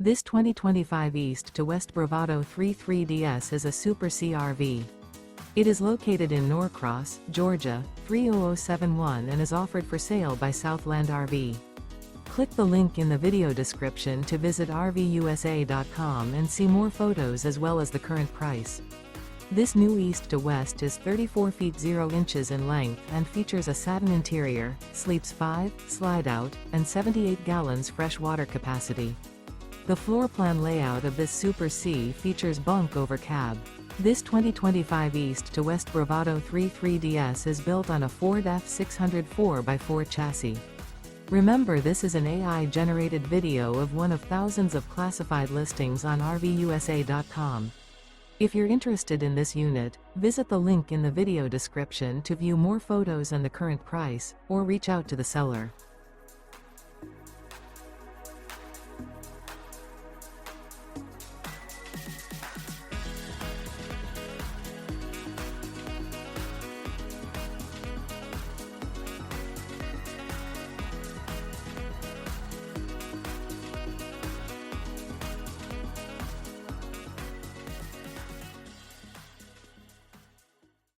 This 2025 East to West Bravado 33DS is a Super CRV. It is located in Norcross, Georgia, 30071 and is offered for sale by Southland RV. Click the link in the video description to visit RVUSA.com and see more photos as well as the current price. This new East to West is 34 feet 0 inches in length and features a satin interior, sleeps 5, slide-out, and 78 gallons fresh water capacity. The floor plan layout of this Super C features bunk over cab. This 2025 East to West Bravado 33DS is built on a Ford F600 4x4 chassis. Remember, this is an AI-generated video of one of thousands of classified listings on RVUSA.com. If you're interested in this unit, visit the link in the video description to view more photos and the current price, or reach out to the seller.